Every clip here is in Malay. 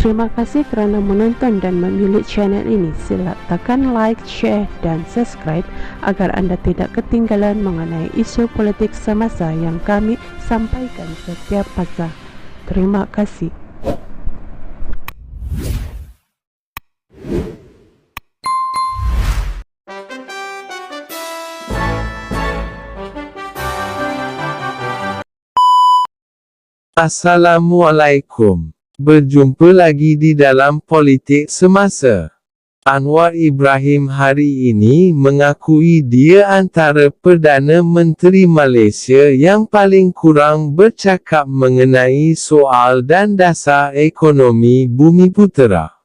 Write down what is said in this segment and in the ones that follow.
Terima kasih kerana menonton dan memilih channel ini. Sila tekan like, share dan subscribe agar anda tidak ketinggalan mengenai isu politik semasa yang kami sampaikan setiap masa. Terima kasih. Assalamualaikum. Berjumpa lagi di dalam politik semasa. Anwar Ibrahim hari ini mengakui dia antara Perdana Menteri Malaysia yang paling kurang bercakap mengenai soal dan dasar ekonomi Bumiputera.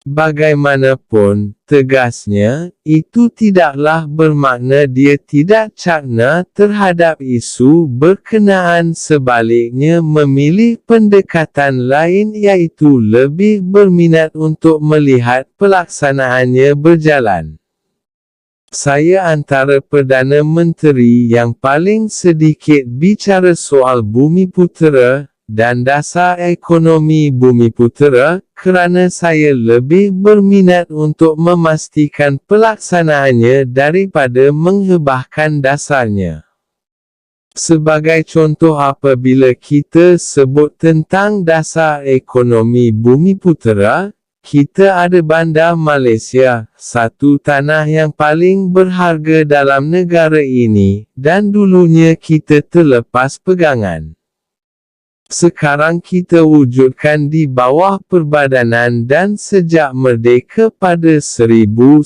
Bagaimanapun, tegasnya, itu tidaklah bermakna dia tidak cakna terhadap isu berkenaan, sebaliknya memilih pendekatan lain iaitu lebih berminat untuk melihat pelaksanaannya berjalan. Saya antara Perdana Menteri yang paling sedikit bicara soal Bumiputera dan dasar ekonomi Bumiputera, kerana saya lebih berminat untuk memastikan pelaksanaannya daripada menghebahkan dasarnya. Sebagai contoh, apabila kita sebut tentang dasar ekonomi Bumiputera, kita ada Bandar Malaysia, satu tanah yang paling berharga dalam negara ini, dan dulunya kita terlepas pegangan. Sekarang kita wujudkan di bawah perbadanan dan sejak merdeka pada 1957,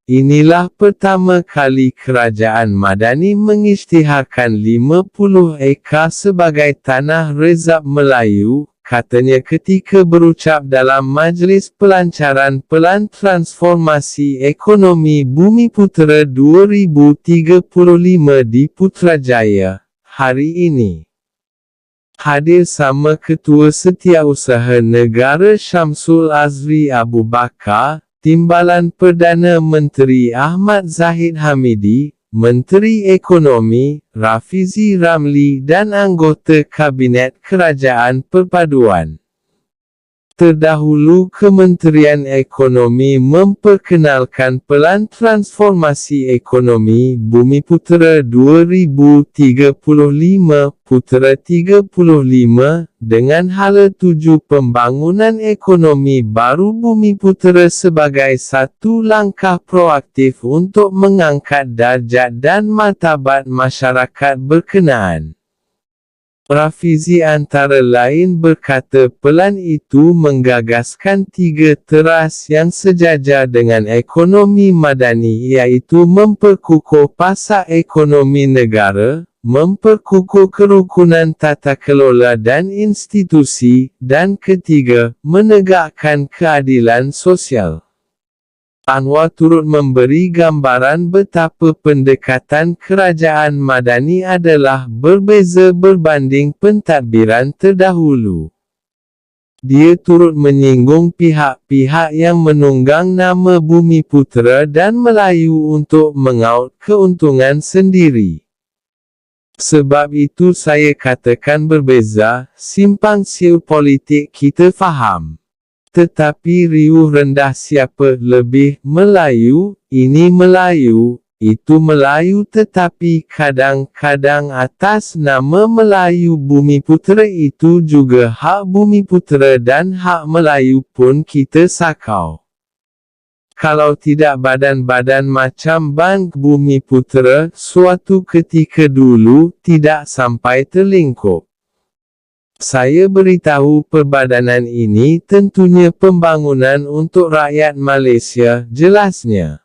inilah pertama kali kerajaan Madani mengisytiharkan 50 ekar sebagai tanah rezab Melayu, katanya ketika berucap dalam Majlis Pelancaran Pelan Transformasi Ekonomi Bumiputera 2035 di Putrajaya hari ini. Hadir sama Ketua Setiausaha Negara Syamsul Azri Abu Bakar, Timbalan Perdana Menteri Ahmad Zahid Hamidi, Menteri Ekonomi Rafizi Ramli dan anggota Kabinet Kerajaan Perpaduan. Terdahulu Kementerian Ekonomi memperkenalkan Pelan Transformasi Ekonomi Bumiputera 2035 Putera 35 dengan hala tuju pembangunan ekonomi baru Bumiputera sebagai satu langkah proaktif untuk mengangkat darjat dan martabat masyarakat berkenaan. Rafizi antara lain berkata pelan itu menggagaskan 3 teras yang sejajar dengan ekonomi madani, iaitu memperkukuh pasar ekonomi negara, memperkukuh kerukunan tata kelola dan institusi, dan ketiga, menegakkan keadilan sosial. Anwar turut memberi gambaran betapa pendekatan kerajaan Madani adalah berbeza berbanding pentadbiran terdahulu. Dia turut menyinggung pihak-pihak yang menunggang nama Bumiputera dan Melayu untuk mengaut keuntungan sendiri. Sebab itu saya katakan berbeza, simpang siur politik kita faham. Tetapi riuh rendah siapa lebih Melayu, ini Melayu, itu Melayu, tetapi kadang-kadang atas nama Melayu Bumiputera itu juga hak Bumiputera dan hak Melayu pun kita sakau. Kalau tidak badan-badan macam Bank Bumiputera suatu ketika dulu tidak sampai terlingkup. Saya beritahu perbadanan ini tentunya pembangunan untuk rakyat Malaysia, jelasnya.